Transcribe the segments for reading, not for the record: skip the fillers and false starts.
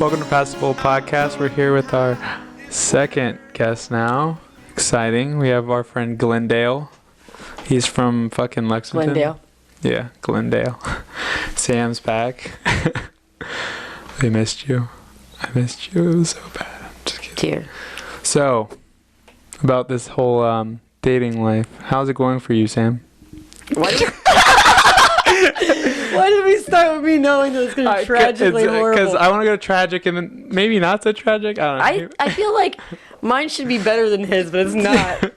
Welcome to Passable Podcast. We're here with our second guest now. Exciting. We have our friend Glendale. He's from fucking Lexington. Glendale. Yeah, Glendale. Sam's back. They missed you. I missed you. It was so bad. I'm just kidding. Dear. So, about this whole dating life. How's it going for you, Sam? Why did we start with me knowing that it's going to be tragically horrible? Because I want to go tragic and then maybe not so tragic. I don't know. I feel like mine should be better than his, but it's not.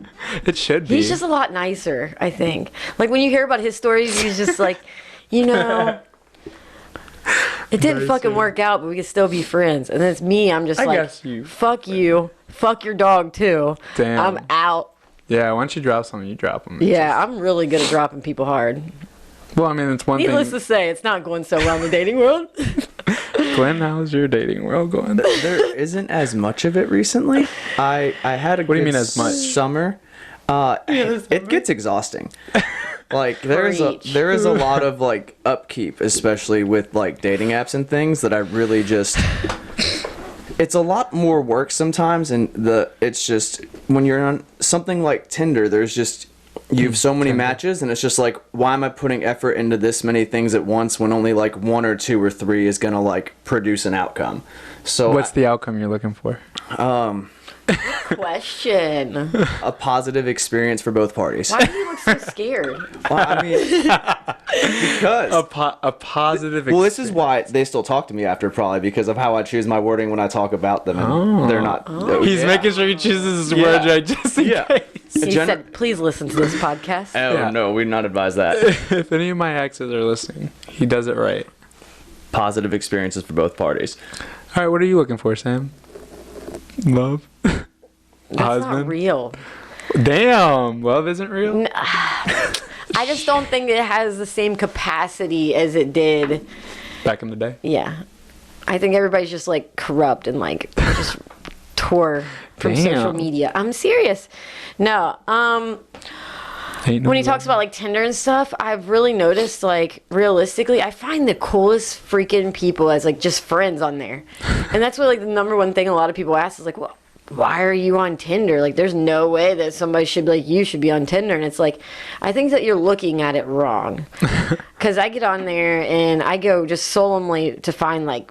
It should be. He's just a lot nicer, I think. Like, when you hear about his stories, he's just like, it didn't fucking work out, but we could still be friends. And then it's me, I'm just fuck you. Fuck your dog, too. Damn. I'm out. Yeah, once you drop something, you drop them. Yeah, I'm really good at dropping people hard. Well, I mean, it's one Needless thing. to say, it's not going so well in the dating world. Glenn, how's your dating world going? There isn't as much of it recently. I had a What do you good mean as much? summer. It gets exhausting. Like there is Preach. a lot of like upkeep, especially with like dating apps and things that I really just. It's a lot more work sometimes, and it's just when you're on something like Tinder, there's just you have so many matches, and it's just like, why am I putting effort into this many things at once when only like one or two or three is gonna like produce an outcome? So What's the outcome you're looking for? Question. A positive experience for both parties. Why do you look so scared? Well, I mean, because A positive well, this is why they still talk to me after, probably because of how I choose my wording when I talk about them, and they're not. He's making sure he chooses his words right just in case. He said, please listen to this podcast. Oh Yeah. no, we'd not advise that. If any of my exes are listening, he does it right. Positive experiences for both parties. All right, what are you looking for, Sam? Love? That's not real. Damn, love isn't real? I just don't think it has the same capacity as it did. Back in the day? Yeah. I think everybody's just like corrupt and like just tore from social Damn. media. I'm serious. No. Ain't no When he love. talks about like Tinder and stuff, I've really noticed like realistically, I find the coolest freaking people as like just friends on there. And that's what like the number one thing a lot of people ask is like, well, why are you on Tinder? Like, there's no way that somebody should be like, you should be on Tinder. And it's like, I think that you're looking at it wrong. Because I get on there and I go just solemnly to find like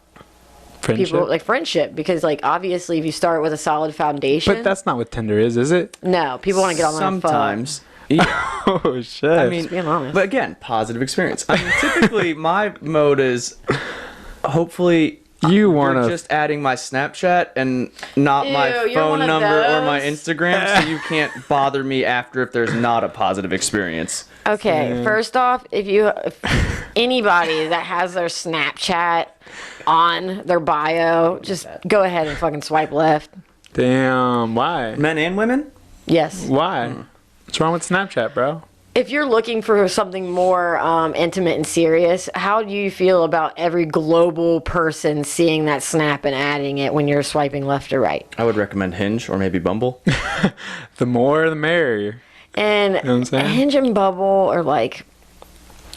Friendship? people, like friendship. Because like, obviously, if you start with a solid foundation. But that's not what Tinder is it? No, people want to get on there and fuck. Sometimes. Yeah. Oh, shit. I mean, being honest. but again, positive experience. I mean, typically my mode is hopefully you you're want to... just adding my Snapchat and not my Ew, you're phone one of number or my those. Instagram, so you can't bother me after if there's not a positive experience. Okay, first off, if anybody that has their Snapchat on their bio, just go ahead and fucking swipe left. Damn, why? Men and women? Yes. Why? What's wrong with Snapchat, bro? If you're looking for something more intimate and serious, how do you feel about every global person seeing that snap and adding it when you're swiping left or right? I would recommend Hinge or maybe Bumble. The more, the merrier. And know what I'm saying? Hinge and Bubble are like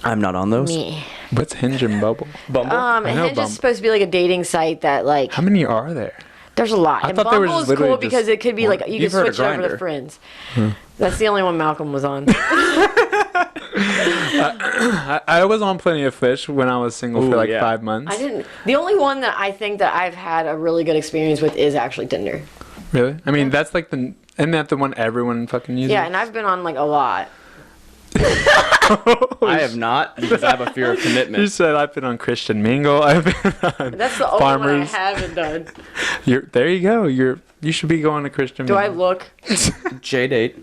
I'm not on those. me. What's Hinge and Bubble? Bumble? I know Hinge Bumble. is supposed to be like a dating site that like How many are there? there's a lot. I And thought they were Bumble just is literally cool just because it could be like you You've can heard of switch it over to Grindr. friends. That's the only one Malcolm was on. I was on Plenty of Fish when I was single for Ooh, like yeah. 5 months. I didn't. The only one that I think that I've had a really good experience with is actually Tinder. Really? I mean, that's like isn't that the one everyone fucking uses? Yeah, and I've been on like a lot. I have not because I have a fear of You commitment. said I've been on Christian Mingle. I've been on That's the only Farmers. one I haven't done. There you go. You should be going to Christian Do I Mingle. look? J-date.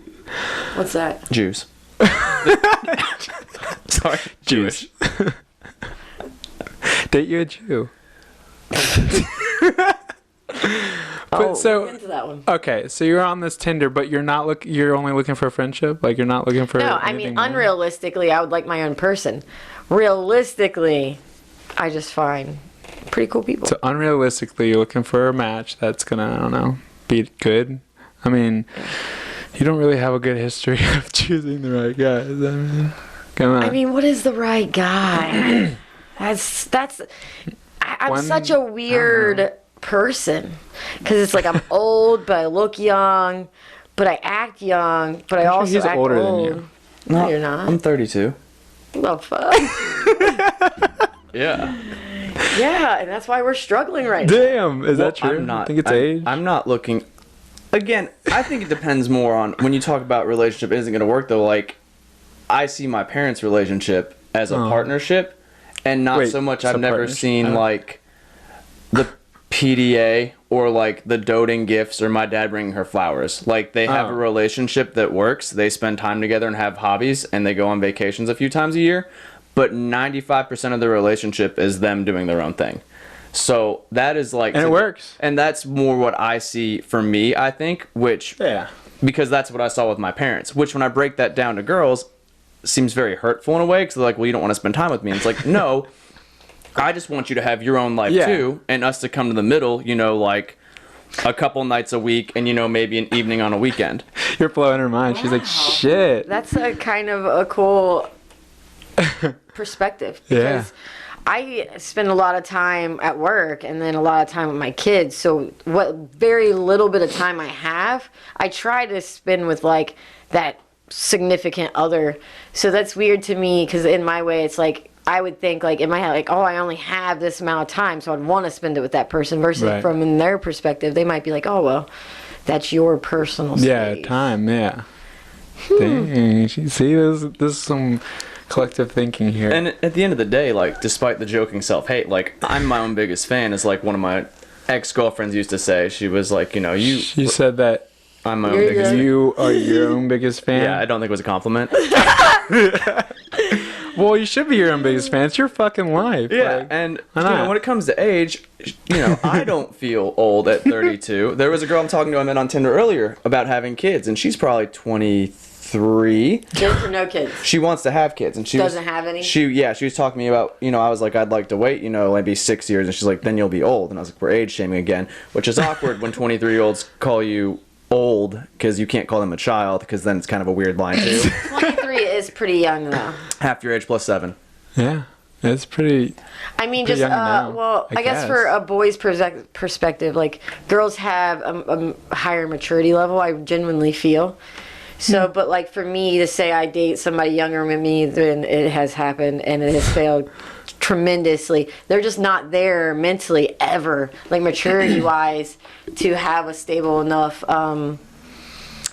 What's that? Jews. Sorry. Jewish. Date you a Jew. Oh, so- into that one. Okay, so you're on this Tinder, but you're not you're only looking for friendship? Like you're not looking for No, I anything mean, more? unrealistically, I would like my own person. Realistically, I just find pretty cool people. So unrealistically, you're looking for a match that's gonna, I don't know, be good. I mean, you don't really have a good history of choosing the right guys. I mean, come on. I mean, what is the right guy? I'm One- such a weird person because it's like I'm old, but I look young, but I act young, but I sure also he's act older than old. you. No, you're not. I'm 32. The fuck? Yeah. Yeah, and that's why we're struggling right now. Damn, is that true? I'm not. I think it's age. I'm not looking. Again, I think it depends more on when you talk about relationship isn't going to work though. Like, I see my parents' relationship as a partnership, and not Wait, so much. it's I've a never partnership? seen like the PDA or like the doting gifts or my dad bringing her flowers. Like they have a relationship that works. They spend time together and have hobbies, and they go on vacations a few times a year. But 95% of the relationship is them doing their own thing. So that is like, And it works. and that's more what I see for me, I think, which, Yeah. because that's what I saw with my parents, which when I break that down to girls, seems very hurtful in a way, because they're like, well, you don't want to spend time with me. And it's like, no, I just want you to have your own life too, and us to come to the middle, you know, like a couple nights a week, and, you know, maybe an evening on a weekend. You're blowing her mind. She's like, shit. That's a kind of a cool perspective because I spend a lot of time at work and then a lot of time with my kids. So what very little bit of time I have, I try to spend with like that significant other. So that's weird to me because in my way, it's like I would think like in my head, like, oh, I only have this amount of time, so I'd want to spend it with that person. Versus from in their perspective, they might be like, oh, well, that's your personal space. Yeah, time. Yeah. Dang. See, this is some collective thinking here. And at the end of the day, like, despite the joking self-hate, like, I'm my own biggest fan, as like one of my ex-girlfriends used to say. She was like, you know, She said that I'm my own biggest fan. you are your own biggest fan. Yeah, I don't think it was a compliment. Well, you should be your own biggest fan. It's your fucking life. Yeah, Like, and why you know, not? when it comes to age, you know, I don't feel old at 32. There was a girl I'm talking to I met on Tinder earlier about having kids, and she's probably 23. Kids or no kids? She wants to have kids, and she Doesn't have any? She was talking to me about, you know, I was like, I'd like to wait, you know, maybe 6 years, and she's like, then you'll be old, and I was like, we're age shaming again, which is awkward when 23-year-olds call you old because you can't call them a child, because then it's kind of a weird line too. 23 is pretty young though. Half your age plus 7. Yeah, it's pretty. I mean, Pretty just young now, well, I I guess for guess. a boy's perspective, like girls have a higher maturity level. I genuinely feel. So, but like for me to say I date somebody younger than me, then it has happened and it has failed tremendously. They're just not there mentally ever, like maturity wise, to have a stable enough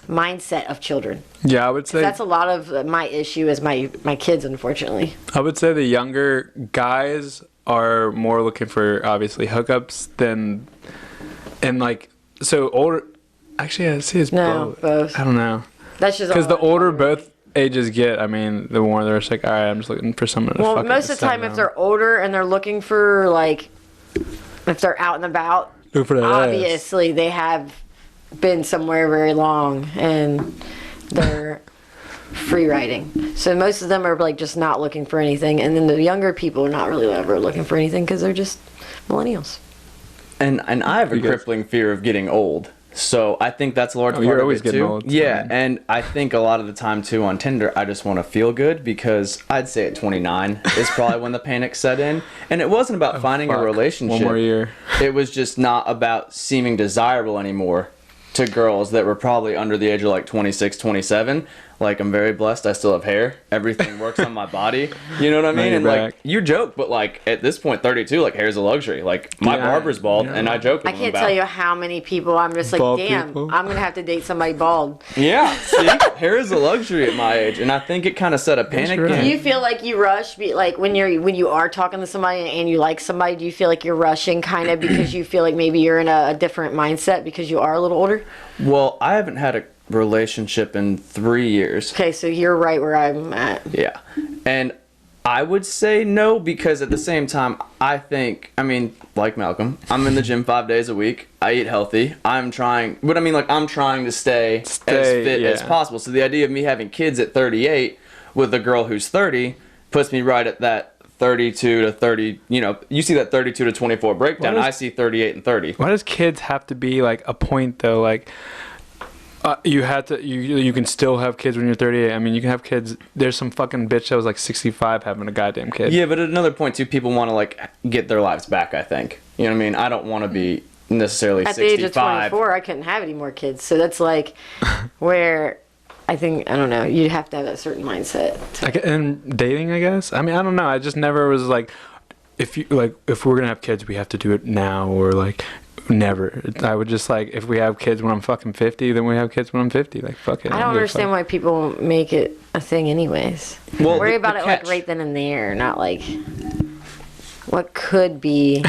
mindset of children. Yeah, I would say That's a lot of my issue as my kids, unfortunately. I would say the younger guys are more looking for obviously hookups than, and like so older. Actually, I see it's No, both. I don't know, That's just because all the older both ages get, I mean, the more they're just like, all right, I'm just looking for someone to Well, fuck most of the time, if they're older and they're looking for like, if they're out and about, Look for that ass. obviously they have been somewhere very long and they're free riding. So most of them are like just not looking for anything, and then the younger people are not really ever looking for anything because they're just millennials. And I have a Because- crippling fear of getting old. So I think that's a large part you're of always it getting too. old, so- Yeah, and I think a lot of the time too on Tinder, I just want to feel good, because I'd say at 29 is probably when the panic set in. And it wasn't about finding a Fuck. relationship. One more year. It was just not about seeming desirable anymore to girls that were probably under the age of like 26, 27. Like, I'm very blessed. I still have hair. Everything works on my body. You know what I mean? you're And like, back. you joke, but like at this point, 32, like hair's a luxury. Like my Yeah, barber's bald, yeah. and I joke with I him can't about tell you how many people I'm just like, Bald damn, people? I'm gonna have to date somebody bald. Yeah, see, hair is a luxury at my age, and I think it kind of set a panic right. in. Do you feel like you rush, like when you are talking to somebody and you like somebody? Do you feel like you're rushing, kind of because you feel like maybe you're in a different mindset because you are a little older? Well, I haven't had a relationship in 3 years. Okay, so you're right where I'm at. Yeah, and I would say no, because at the same time, I mean, like Malcolm, I'm in the gym 5 days a week. I eat healthy. I'm trying to stay as fit as yeah. possible. So the idea of me having kids at 38 with a girl who's 30 puts me right at that 32 to 30, you know, you see that 32 to 24 breakdown. What is- I see 38 and 30. Why does kids have to be like a point though? Like, you had to. You can still have kids when you're 38. I mean, you can have kids. There's some fucking bitch that was like 65 having a goddamn kid. Yeah, but at another point too, people want to like get their lives back, I think. You know what I mean? I don't want to be necessarily At the age of 65. 24, I couldn't have any more kids. So that's like where I don't know, you'd have to have a certain mindset. And dating, I guess. I mean, I don't know. I just never was like, if we're gonna have kids, we have to do it now, or like never. I would just like, if we have kids when I'm fucking 50, then we have kids when I'm 50. Like, fuck it. I don't understand why people make it a thing anyways. Well, worry the about it like catch- right then and there, not like what could be.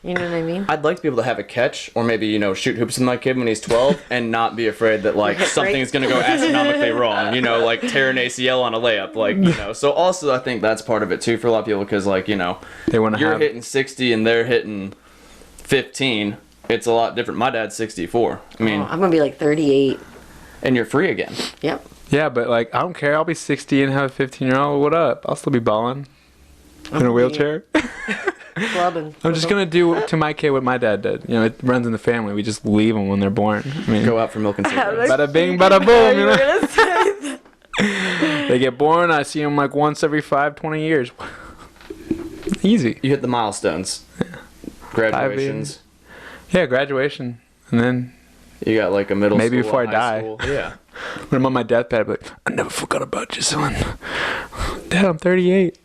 You know what I mean? I'd like to be able to have a catch, or maybe, you know, shoot hoops with my kid when he's 12 and not be afraid that, like, something's going to go astronomically wrong, you know, like tear an ACL on a layup, like, you know. So also I think that's part of it, too, for a lot of people, because, like, you know, They want to you're have. hitting 60 and they're hitting 15. It's a lot different. My dad's 64. I mean, I'm gonna be like 38. and you're free again. Yep. Yeah, but like, I don't care. I'll be 60 and have a 15-year-old. What up? I'll still be balling in a wheelchair. Clubbing. I'm just gonna do to my kid what my dad did. You know, it runs in the family. We just leave them when they're born. I mean, Go out for milk and cigarettes. bada bing, bada boom. You know? gonna say They get born. I see them like once every 5-20 years. Easy. You hit the milestones. Graduations. Yeah, graduation, and then You got like a middle Maybe school, before I high die. school. Yeah. when I'm on my deathbed, I'll be like, I never forgot about you, son. Dad, I'm 38.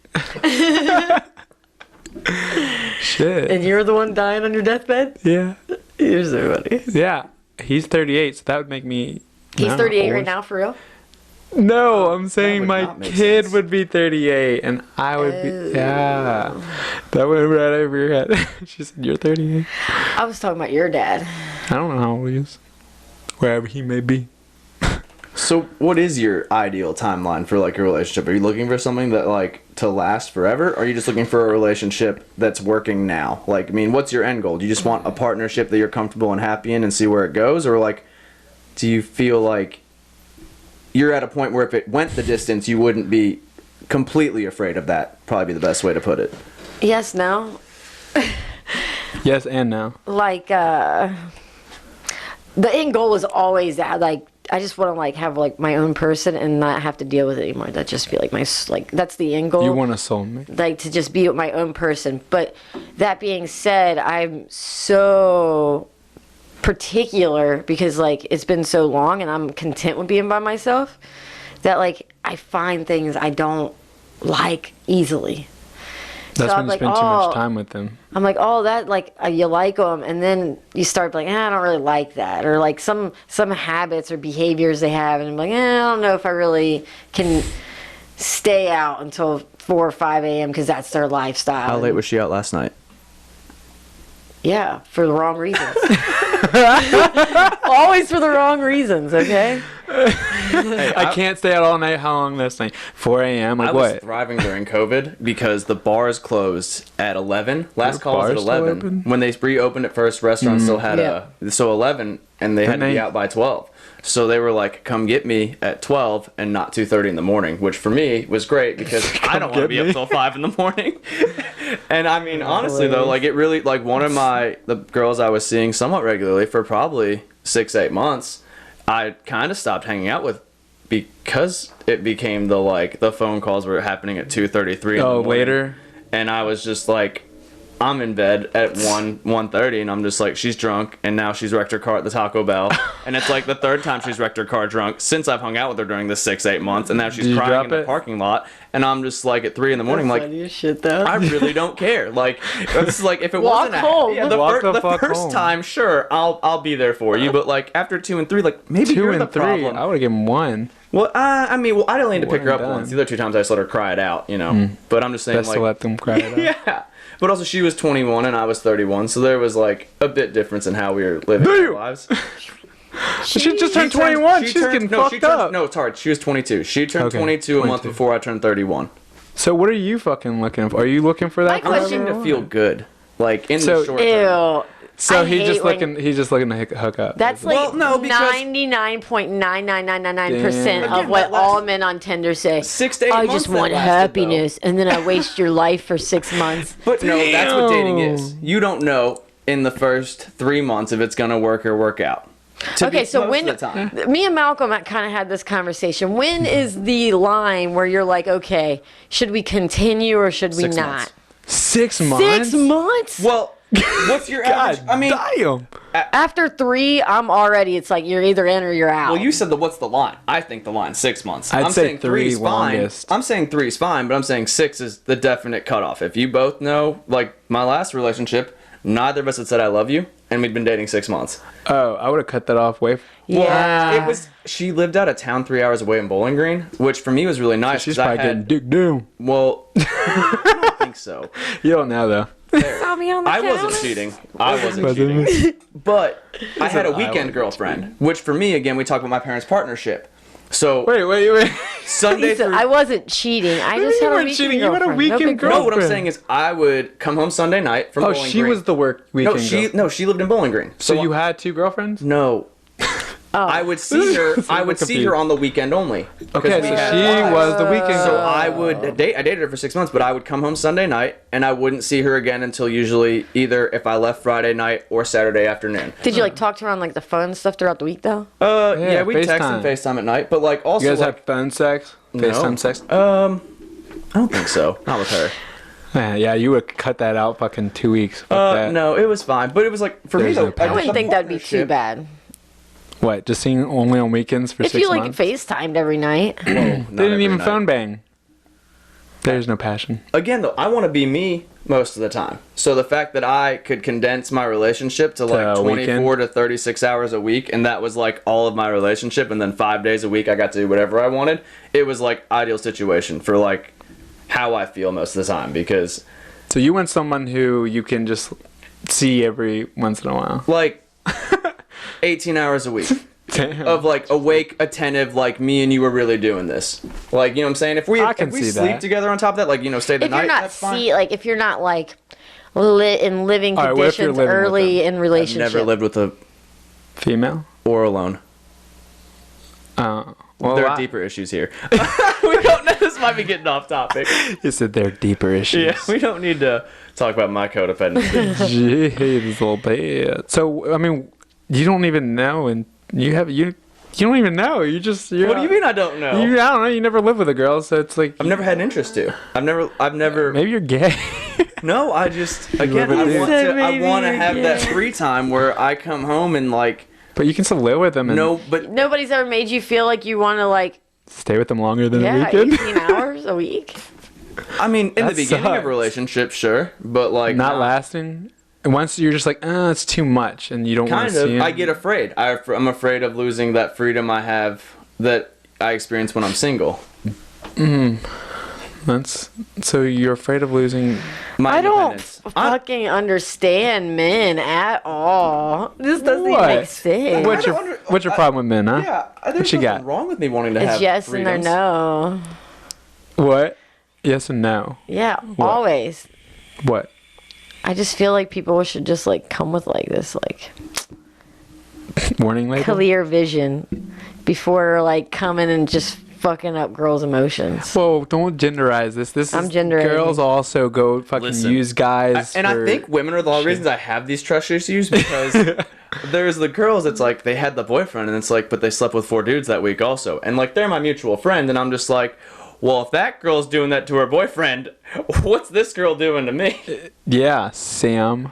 Shit. And you're the one dying on your deathbed? Yeah. You're so funny. Yeah. He's 38, so that would make me. I He's don't know, 38 right old. now, for real? No, I'm saying would my not make kid sense. would be 38, and I would be. Yeah. That went right over your head. She said, You're 38. I was talking about your dad. I don't know how old he is. Wherever he may be. So, what is your ideal timeline for like a relationship? Are you looking for something that like to last forever? Or are you just looking for a relationship that's working now? Like, I mean, what's your end goal? Do you just want a partnership that you're comfortable and happy in and see where it goes? Or like, do you feel like you're at a point where if it went the distance, you wouldn't be completely afraid of that? Probably be the best way to put it. Yes, no. Yes, and now. Like, the end goal is always that, like, I just want to like have like my own person and not have to deal with it anymore. That just be like that's the end goal. You want a soulmate. Like to just be with my own person. But that being said, I'm so particular because like it's been so long and I'm content with being by myself that like I find things I don't like easily. That's So when I'm you like, spend too oh. much time with them. I'm like, oh, that like you like them, and then you start like, I don't really like that, or like some habits or behaviors they have, and I'm like, I don't know if I really can stay out until 4 or 5 a.m. because that's their lifestyle. How late was she out last night? Yeah, for the wrong reasons. Always for the wrong reasons. Okay. Hey, I can't stay out all night. How long last night? 4 a.m. Like I was what? thriving during COVID because the bars closed at 11. Last call was at bars still 11. open? When they reopened at first, restaurants still had Yeah. so 11, and they had to be they- out by 12. So they were like, come get me at 12 and not 2:30 in the morning, which for me was great because I don't want to get be up me. till 5 in the morning. And I mean, honestly though, like it really, like one of the girls I was seeing somewhat regularly for probably 6-8 months, I kind of stopped hanging out with because it became the phone calls were happening at 2:33 in the Oh, morning. later. And I was just like, I'm in bed at 1:30 and I'm just like, she's drunk and now she's wrecked her car at the Taco Bell. And it's like the third time she's wrecked her car drunk since I've hung out with her during the 6-8 months, and now she's Did you crying drop in the it? parking lot, and I'm just like at 3 in the morning, like, Funny as shit though. I really don't care. Like, this is like if it Walk wasn't a- home. yeah, the, Walk fir- the the fuck first home. time, sure, I'll be there for you. But like after 2 and 3, like maybe 2 you're and the 3. problem. I would have given 1. Well, I mean, I didn't need to pick her One up and once. done. The other 2 times I just let her cry it out, you know. But I'm just saying, Best like, to let them cry it out. yeah. But also, she was 21 and I was 31, so there was like a bit difference in how we were living our lives. She just turned 21. She's getting fucked up. No, it's hard. She was 22. She turned Okay, 22 a month 22. before I turned 31. So what are you fucking looking for? Are you looking for that? My question- Looking to feel good, like in So- the short term. Ew. So I he's hate just when- looking. He's just looking to hook up. That's like Well, no, because- 99.99999% Damn. of what all men on Tinder say. 6 to 8 I months just that want lasted, happiness, and then I waste your life for 6 months. But no, that's what dating Damn. is. You don't know in the first 3 months if it's gonna work or work out. Okay, so most when of the time. me and Malcolm kind of had this conversation, when is the line where you're like, okay, should we continue or should we 6 not? months. 6 months. 6 months? Well, What's your average? I mean, damn. After 3, it's like you're either in or you're out. well, you said what's the line? I think the line's 6 months. I'd I'm say saying 3's 3 longest. fine. I'm saying 3's fine, but I'm saying 6 is the definite cutoff. If you both know, like my last relationship, neither of us had said I love you, and we'd been dating 6 months. Oh, I would have cut that off way. Yeah. It was. She lived out of town 3 hours away in Bowling Green, which for me was really nice. She's 'cause probably getting dick down. Well, I don't think so. You don't know though. Saw me on the I wasn't counter. cheating. I wasn't cheating. But I had a weekend girlfriend, which for me, again, we talk about my parents' partnership. So Wait. Sunday He said, through. I wasn't cheating. I just you had a weren't weekend cheating? You had a girlfriend. weekend big deal. No, what I'm girlfriend. saying is I would come home Sunday night from Oh, Bowling she Green. was the work weekend. she lived in Bowling Green. So you had 2 girlfriends? No. I would see her. I would see her on the weekend only. Okay, we so had she lives. was the weekend So girl. I would date. I dated her for 6 months, but I would come home Sunday night, and I wouldn't see her again until usually either if I left Friday night or Saturday afternoon. Did you like talk to her on like the phone and stuff throughout the week though? Yeah, we text FaceTime. and FaceTime at night, but like also You guys like, have phone sex? No. FaceTime sex? I don't think so. Not with her. Yeah, you would cut that out fucking 2 weeks. Fuck that. No, it was fine, but it was like for There's me no though. I wouldn't think that'd be too bad. What, just seeing only on weekends for If 6 you like months? FaceTimed every night. They didn't even phone bang. There's no passion. Again, though, I want to be me most of the time. So the fact that I could condense my relationship to like a 24 weekend? to 36 hours a week, and that was like all of my relationship, and then 5 days a week I got to do whatever I wanted. It was like ideal situation for like how I feel most of the time because So you want someone who you can just see every once in a while. like 18 hours a week. Damn. Of like awake, attentive, like me and you were really doing this. Like, you know what I'm saying? If we I can if we see sleep that. together on top of that, like, you know, stay the If night, you're not that's fine. if you're not like in living All right, what if you're conditions living with early in I've relationship. never lived with a Female? or alone. Well, There are deeper issues here. We don't know. This might be getting off topic. You said there are deeper issues. Yeah, we don't need to talk about my codependency. Jeez, little bit. So, I mean, you don't even know, and you don't even know. You're What do you mean I don't know? I don't know. You never lived with a girl, so it's like I've never had an interest to. I've never. maybe you're gay. No, I just again live with I want Said to. I maybe want to you're have that gay. free time where I come home and like But you can still live with them and no, but Nobody's ever made you feel like you want to like stay with them longer than a yeah, weekend. 18 hours a week. I mean in the That beginning of sucks. a relationship, sure, but like Not lasting. And once you're just like, it's too much, and you don't want Kind to see of. it. I get afraid. I'm afraid of losing that freedom I have that I experience when I'm single. That's so you're afraid of losing. My I don't independence. fucking understand men at all. This doesn't even What? make sense. What's your don't under- What's your problem with men, huh? Yeah, there's you nothing got? wrong with me wanting to It's have yes and freedoms. no. What? Yes and no. Yeah, always. What? I just feel like people should just like come with like this like Warning label. clear vision before like coming and just fucking up girls' emotions. Whoa! Don't genderize this. I'm is genderizing. girls also go fucking Listen, use guys. And I for- think women are the only reasons I have these trust issues because there's the girls that's like they had the boyfriend and it's like but they slept with 4 dudes that week also and like they're my mutual friend and I'm just like well if that girl's doing that to her boyfriend what's this girl doing to me? Yeah, Sam.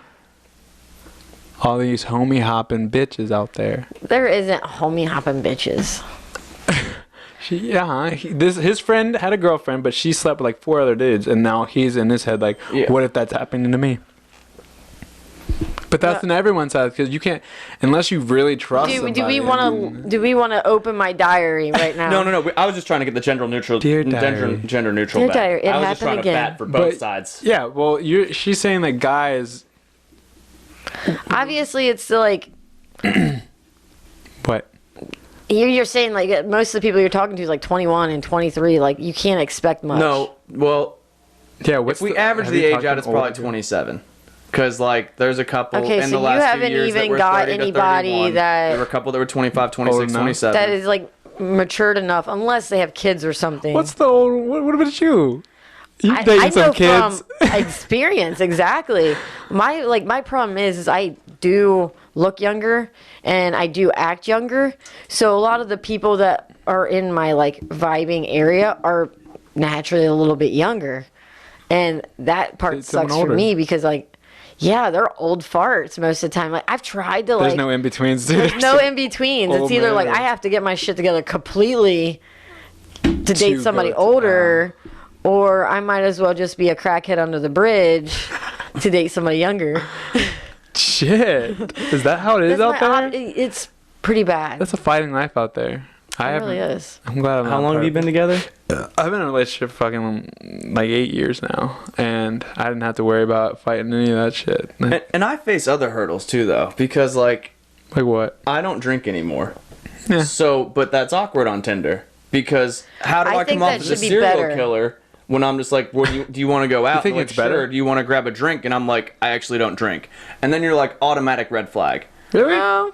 All these homie hopping bitches out there. There isn't homie hopping bitches. His friend had a girlfriend, but she slept with like 4 other dudes, and now he's in his head like, Yeah. what if that's happening to me? But that's in everyone's head because you can't unless you really trust. Do somebody, we I want mean- to? Do we want to open my diary right now? No. I was just trying to get the gender neutral Dear diary. gender neutral Dear back. diary, it I was just happened trying again. to bat for both But- sides. Yeah, well, she's saying that guys. Obviously, it's like What? you're saying like most of the people you're talking to is like 21 and 23. Like you can't expect much. No, well, Yeah, what's if we the- average have the you age talked out, to it's probably older- 27. Because, like, there's a couple Okay, in so the you last haven't 2 years that even were got 30 to anybody 31. that- There were a couple that were 25, 26, enough? 27. that is like matured enough, unless they have kids or something. What's the old? What about you? You dating I some know kids? from experience exactly. My problem is I do look younger and I do act younger. So a lot of the people that are in my like vibing area are naturally a little bit younger, and that part Date someone sucks for older. me because like, Yeah, they're old farts most of the time. Like I've tried to There's like no in betweens, dude. there's no in betweens. It's old either man like or- I have to get my shit together completely to date go somebody to- older, or I might as well just be a crackhead under the bridge to date somebody younger. Shit. Is that how it is That's out my there? it's pretty bad. That's a fighting life out there. It I really haven't. is. I'm glad I'm How not long have part you of been it. together? I've been in a relationship for fucking like 8 years now, and I didn't have to worry about fighting any of that shit. And I face other hurdles too, though, because like Like what? I don't drink anymore. Yeah. So, but that's awkward on Tinder because how do I I, think come off that as a should be serial better. killer when I'm just like, well, do you want to go out? think And they're it's like, better? Sure. Do you want to grab a drink? And I'm like, I actually don't drink. And then you're like, automatic red flag. Really? No,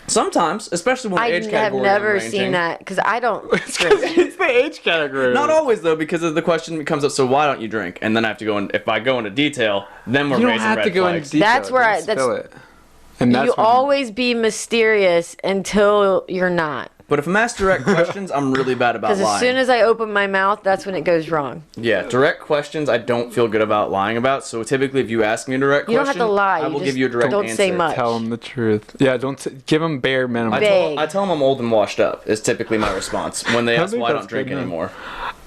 Sometimes, especially when I the age have category never I'm ranging. seen that because I don't it's drink. the age category. Not always though, because of the question comes up. So why don't you drink? And then I have to go in. If I go into detail, then we're You don't raising have red to go flags. into detail. That's where just I- spill it. And that's You when- always be mysterious until you're not. But if I'm asked direct questions, I'm really bad about Because lying. as soon as I open my mouth, that's when it goes wrong. Yeah, direct questions I don't feel good about lying about. So typically, if you ask me a direct You don't question, have to lie, I you will just give you a direct don't answer. say much. Tell them the truth. Yeah, give them bare minimum. Vague. I tell them I'm old and washed up is typically my response when they I ask think why I that's don't drink good enough. anymore.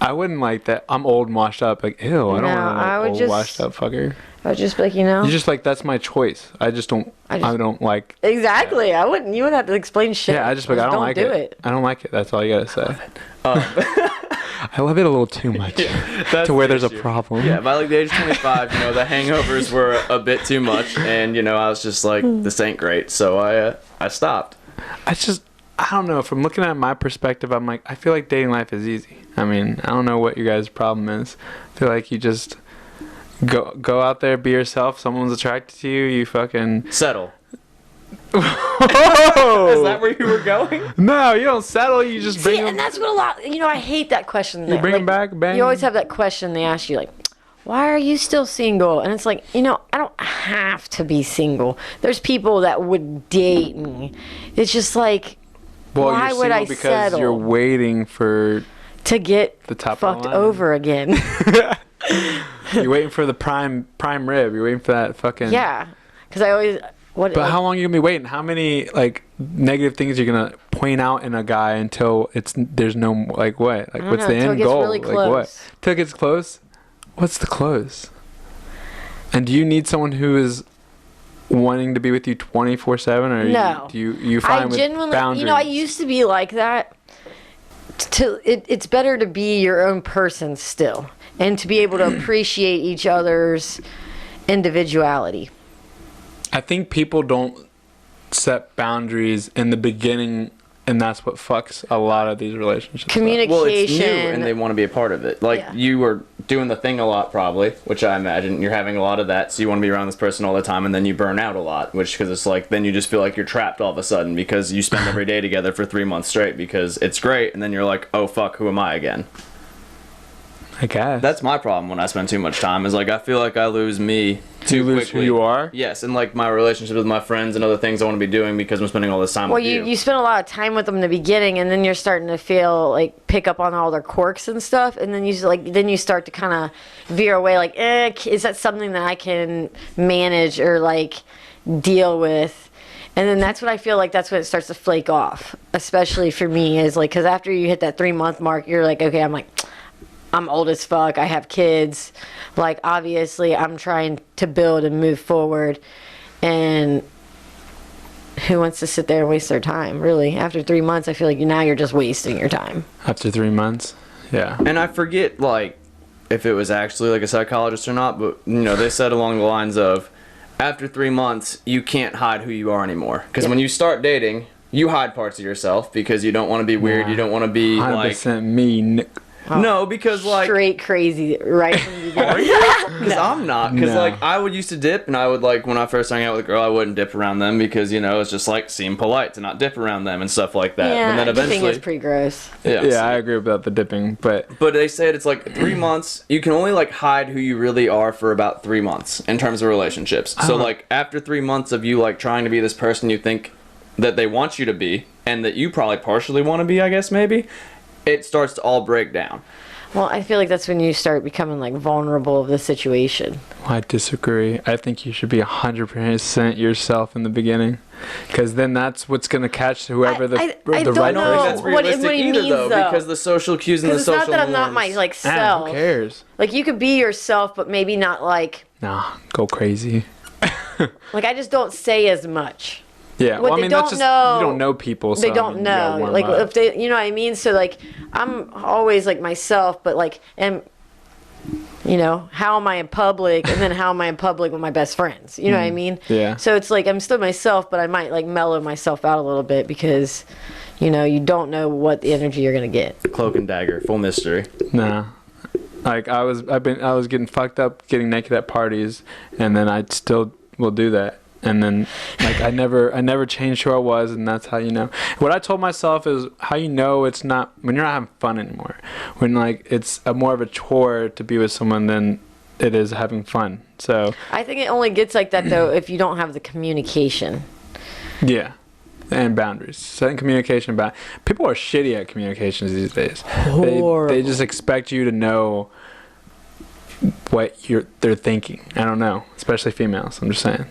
I wouldn't like that. I'm old and washed up. Like, ew, I don't No, want I to would old just- washed up fucker. I was just like, you know. You just like that's my choice. I just don't. I I, just- don't like. Exactly. I wouldn't. You wouldn't have to explain shit. Yeah, I just like I don't like do it. I don't like it. That's all you gotta say. Um, I love it a little too much That's to where the there's a issue. problem. Yeah, by like the age of 25, the hangovers were a bit too much, and I was just like, this ain't great, so I stopped. I don't know. From looking at my perspective, I'm like, I feel like dating life is easy. I mean, I don't know what your guys' problem is. I feel like you just go out there, be yourself. Someone's attracted to you. You fucking. Settle. Whoa! Is that where you were going? No, you don't settle. You just bring See, them. and that's what a lot. I hate that question. You bring 'em back, bang. You always have that question they ask you, like, "Why are you still single?" And it's like, I don't have to be single. There's people that would date me. It's just like, Well, why you're would I single because settle you're waiting for to get the top of the fucked line. over again? You're waiting for the prime rib. You're waiting for that fucking. Yeah, because I always what. But like, how long are you gonna be waiting? How many like negative things you're gonna point out in a guy until there's no like what? Like don't what's know, the until it end gets goal? really Like what? close. Till it gets close? What's the close? And do you need someone who is wanting to be with you 24/7, or No. do you I find with genuinely, boundaries? I used to be like that. It's better to be your own person still, and to be able to appreciate each other's individuality. I think people don't set boundaries in the beginning, and that's what fucks a lot of these relationships up. Communication. Well, it's new, and they want to be a part of it. Like, Yeah. you were doing the thing a lot, probably, which I imagine. You're having a lot of that, so you want to be around this person all the time, and then you burn out a lot, because it's like, then you just feel like you're trapped all of a sudden, because you spend every day together for 3 months straight, because it's great, and then you're like, oh, fuck, who am I again? I guess That's my problem when I spend too much time, is like, I feel like I lose me too you lose quickly. who you are. Yes, and like my relationship with my friends and other things I want to be doing because I'm spending all this time Well, with you spend a lot of time with them in the beginning, and then you're starting to feel like pick up on all their quirks and stuff, and then you start to kind of veer away. Like, is that something that I can manage or like deal with? And then that's what I feel like. That's when it starts to flake off, especially for me. Is like, because after you hit that 3-month mark, you're like, okay, I'm old as fuck. I have kids. Like, obviously, I'm trying to build and move forward. And who wants to sit there and waste their time, really? After 3 months, I feel like now you're just wasting your time. After 3 months, yeah. And I forget, like, if it was actually, like, a psychologist or not, but, they said along the lines of, after 3 months, you can't hide who you are anymore. Because when you start dating, you hide parts of yourself because you don't want to be weird, Nah. you don't want to be, like... 100% me. No, because, like... Straight crazy right from the beginning. Because I'm not. Because, No. like, I would used to dip, and I would, like, when I first hung out with a girl, I wouldn't dip around them because, it's just, like, seem polite to not dip around them and stuff like that. Yeah, and then I think eventually... it's pretty gross. Yeah, I agree about the dipping, but But they said it's like 3 months. You can only like hide who you really are for about 3 months in terms of relationships. So like after 3 months of you like trying to be this person you think that they want you to be and that you probably partially want to be, I guess maybe, it starts to all break down. Well, I feel like that's when you start becoming like vulnerable of the situation. I disagree. I think you should be 100% yourself in the beginning, because then that's what's gonna catch whoever the I right don't I know. don't think that's What realistic he either, means, though, though. because the social cues and the Because it's social not that I'm not my norms. like Ah, self. who cares? Like you could be yourself, but maybe not like Go crazy. like I just don't say as much. Yeah, What well, I they mean, that's don't just know- you don't know people. So, They I don't mean, you gotta know. warm Like up. if they, you know what I mean. So like I'm always like myself, but like and. You know, how am I in public, and then how am I in public with my best friends? You know what I mean? Yeah. So it's like I'm still myself, but I might like mellow myself out a little bit because, you know, you don't know what the energy you're gonna get. Cloak and dagger, full mystery. Nah. Like I was getting fucked up, getting naked at parties, and then I still will do that. And then like I never changed who I was, and that's how you know. What I told myself is how you know it's not when you're not having fun anymore. When like it's more of a chore to be with someone than it is having fun. So I think it only gets like that though if you don't have the communication. yeah. And boundaries. Setting communication people are shitty at communications these days. They just expect you to know what they're thinking. I don't know, especially females. I'm just saying.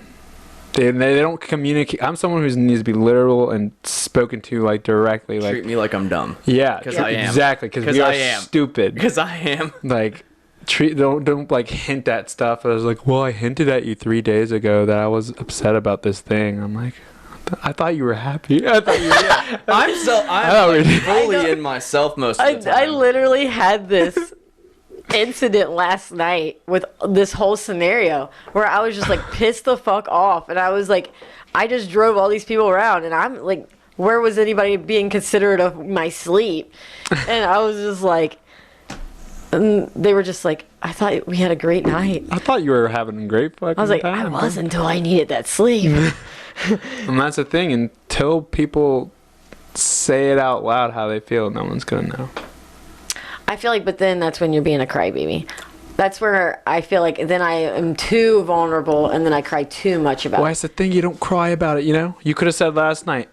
They don't communicate. I'm someone who needs to be literal and spoken to like directly. Like Treat me like I'm dumb. yeah, 'Cause I am. exactly. Because 'Cause we are I am. stupid. Because I am. Like don't like hint at stuff. I was like, well, I hinted at you 3 days ago that I was upset about this thing. I'm like, I thought you were happy. I thought you were. I'm like fully in myself most of the I time. literally had this incident last night with this whole scenario where I was just like pissed the fuck off, and I was like, I just drove all these people around, and I'm like, where was anybody being considerate of my sleep? And I was just like, and they were just like, I thought we had a great night. I thought you were having a great fucking I was like, time. I was until I needed that sleep. And that's the thing. Until people say it out loud how they feel, no one's gonna know. I feel like, but then that's when you're being a crybaby. That's where I feel like then I am too vulnerable, and then I cry too much about Well, it. that's the thing. You don't cry about it, you know? You could have said last night,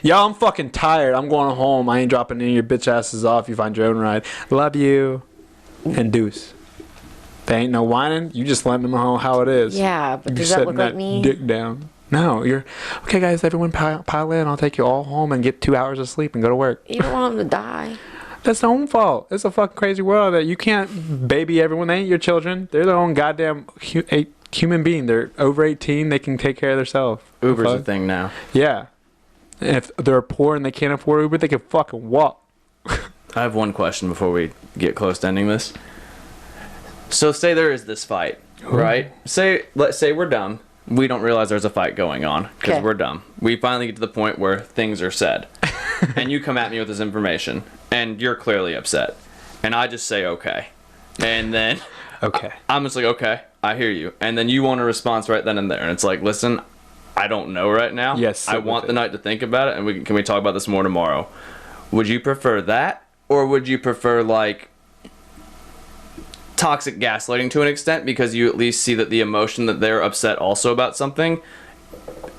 y'all, I'm fucking tired. I'm going home. I ain't dropping any of your bitch asses off. You find your own ride. Love you. And deuce. They ain't no whining. You just letting them know how it is. Yeah, but You does that setting look like me? dick down. No, you're... Okay, guys, everyone pile in. I'll take you all home and get 2 hours of sleep and go to work. You don't want them to die. That's their own fault. It's a fucking crazy world that you can't baby everyone. They ain't your children. They're their own goddamn human being. They're over 18. They can take care of themselves. Uber's a Fuck. thing now. Yeah. And if they're poor and they can't afford Uber, they can fucking walk. I have one question before we get close to ending this. So say there is this fight, right? Let's say we're dumb. We don't realize there's a fight going on because Okay. we're dumb. We finally get to the point where things are said. And you come at me with this information and you're clearly upset. And I just say okay. And then Okay. I'm just like, okay, I hear you. And then you want a response right then and there. And it's like, listen, I don't know right now. Yes, I sit want with the it. night to think about it, and can we talk about this more tomorrow? Would you prefer that, or would you prefer like toxic gaslighting to an extent, because you at least see that the emotion that they're upset also about something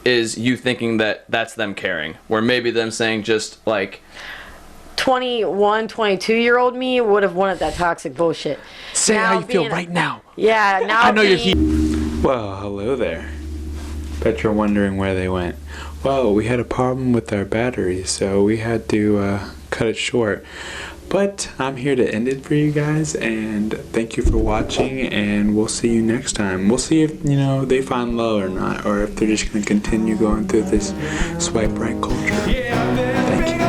is you thinking that that's them caring, where maybe them saying just like 21, 22-year-old me would have wanted that toxic bullshit. Say Now how you feel being- right now. Yeah, now I know you're being- Well, hello there. Bet you're wondering where they went. Well, we had a problem with our battery, so we had to cut it short. But I'm here to end it for you guys, and thank you for watching, and we'll see you next time. We'll see if, they find love or not, or if they're just going to continue going through this swipe right culture. Thank you.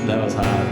that was hot.